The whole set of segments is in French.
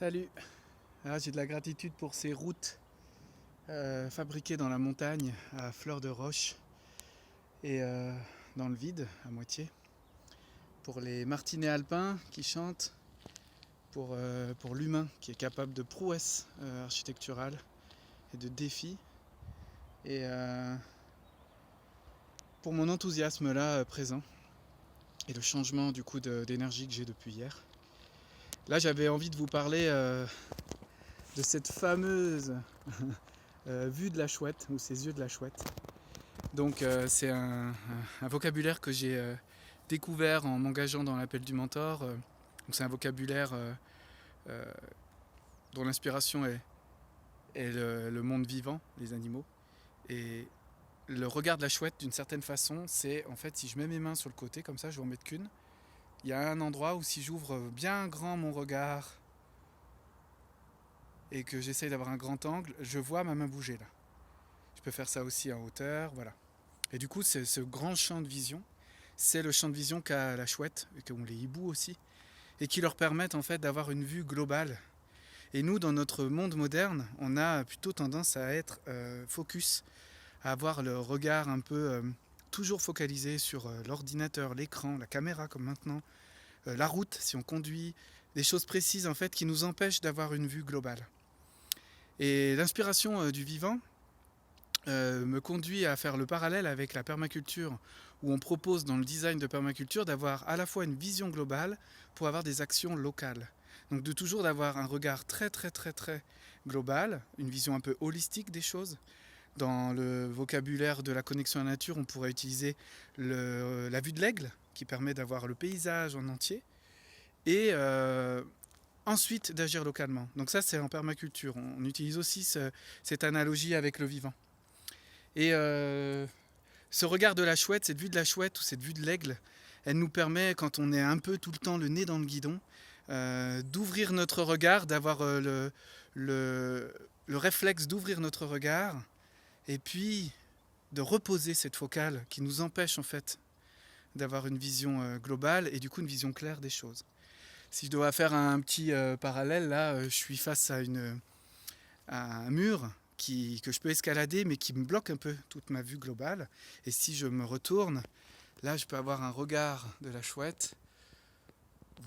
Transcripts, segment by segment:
Salut. J'ai de la gratitude pour ces routes fabriquées dans la montagne à fleur de roche et dans le vide à moitié. Pour les martinets alpins qui chantent, pour l'humain qui est capable de prouesses architecturales et de défis. Et pour mon enthousiasme là présent et le changement du coup d'énergie que j'ai depuis hier. Là j'avais envie de vous parler de cette fameuse vue de la chouette, ou ses yeux de la chouette. Donc c'est un vocabulaire que j'ai découvert en m'engageant dans l'appel du mentor. Donc c'est un vocabulaire euh, dont l'inspiration est le monde vivant, les animaux. Et le regard de la chouette, d'une certaine façon, c'est en fait si je mets mes mains sur le côté, comme ça je vais en mettre qu'une, il y a un endroit où si j'ouvre bien grand mon regard et que j'essaye d'avoir un grand angle, je vois ma main bouger là. Je peux faire ça aussi en hauteur, voilà. Et du coup, c'est ce grand champ de vision, c'est le champ de vision qu'a la chouette, et qu'ont les hiboux aussi, et qui leur permettent en fait d'avoir une vue globale. Et nous, dans notre monde moderne, on a plutôt tendance à être focus, à avoir le regard un peu toujours focalisé sur l'ordinateur, l'écran, la caméra comme maintenant, la route si on conduit, des choses précises en fait qui nous empêchent d'avoir une vue globale. Et l'inspiration du vivant, me conduit à faire le parallèle avec la permaculture, où on propose dans le design de permaculture d'avoir à la fois une vision globale pour avoir des actions locales. Donc de toujours d'avoir un regard très global, une vision un peu holistique des choses. Dans le vocabulaire de la connexion à la nature, on pourrait utiliser la vue de l'aigle, qui permet d'avoir le paysage en entier, et ensuite d'agir localement. Donc ça c'est en permaculture. On utilise aussi cette analogie avec le vivant. Et ce regard de la chouette, cette vue de la chouette ou cette vue de l'aigle, elle nous permet, quand on est un peu tout le temps le nez dans le guidon, d'ouvrir notre regard, d'avoir le réflexe d'ouvrir notre regard, et puis de reposer cette focale qui nous empêche en fait d'avoir une vision globale et du coup une vision claire des choses. Si je dois faire un petit parallèle, là, je suis face à un mur que je peux escalader mais qui me bloque un peu toute ma vue globale. Et si je me retourne, là je peux avoir un regard de la chouette,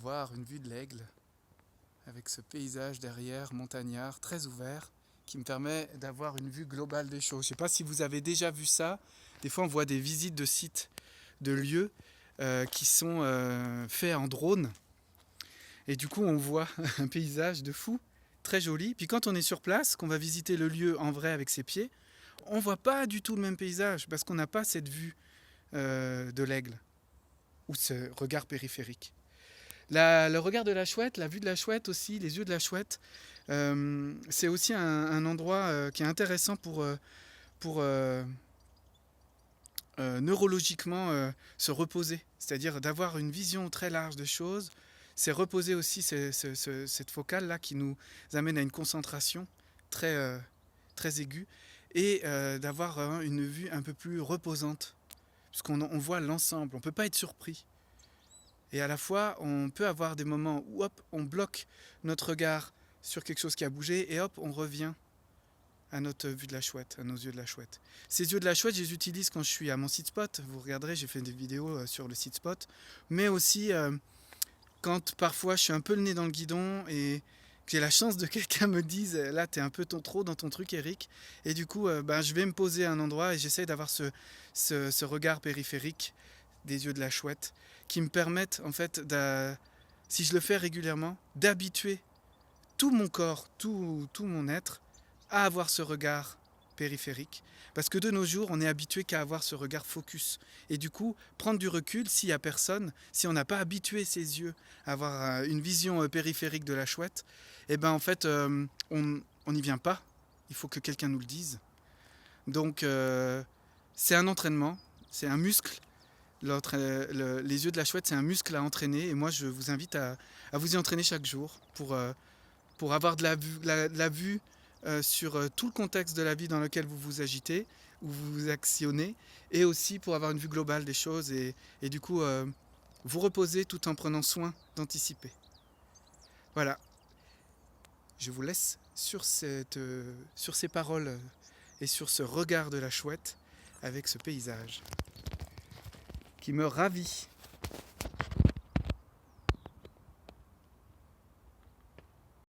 voir une vue de l'aigle avec ce paysage derrière montagnard très ouvert qui me permet d'avoir une vue globale des choses. Je ne sais pas si vous avez déjà vu ça. Des fois on voit des visites de sites, de lieux qui sont faits en drone. Et du coup on voit un paysage de fou, très joli. Puis quand on est sur place, qu'on va visiter le lieu en vrai avec ses pieds, on ne voit pas du tout le même paysage parce qu'on n'a pas cette vue de l'aigle ou ce regard périphérique. Le regard de la chouette, la vue de la chouette aussi, les yeux de la chouette, c'est aussi un endroit qui est intéressant pour neurologiquement se reposer, c'est-à-dire d'avoir une vision très large des choses. C'est reposer aussi cette focale-là qui nous amène à une concentration très aiguë et d'avoir une vue un peu plus reposante, puisqu'on voit l'ensemble, on ne peut pas être surpris. Et à la fois, on peut avoir des moments où hop, on bloque notre regard sur quelque chose qui a bougé et hop, on revient à notre vue de la chouette, à nos yeux de la chouette. Ces yeux de la chouette, je les utilise quand je suis à mon site spot. Vous regarderez, j'ai fait des vidéos sur le site spot, mais aussi quand parfois je suis un peu le nez dans le guidon et que j'ai la chance de quelqu'un me dise là t'es un peu trop dans ton truc Eric, et du coup je vais me poser à un endroit et j'essaie d'avoir ce regard périphérique des yeux de la chouette qui me permettent en fait si je le fais régulièrement, d'habituer tout mon corps, tout mon être à avoir ce regard périphérique. Parce que de nos jours, on est habitué qu'à avoir ce regard focus. Et du coup, prendre du recul, s'il n'y a personne, si on n'a pas habitué ses yeux à avoir une vision périphérique de la chouette, eh ben en fait, on n'y vient pas. Il faut que quelqu'un nous le dise. Donc, c'est un entraînement, c'est un muscle. Les yeux de la chouette, c'est un muscle à entraîner. Et moi, je vous invite à vous y entraîner chaque jour pour avoir de la vue sur tout le contexte de la vie dans lequel vous vous agitez, où vous vous actionnez, et aussi pour avoir une vue globale des choses et du coup vous reposer tout en prenant soin d'anticiper. Voilà. je vous laisse sur ces paroles et sur ce regard de la chouette avec ce paysage qui me ravit.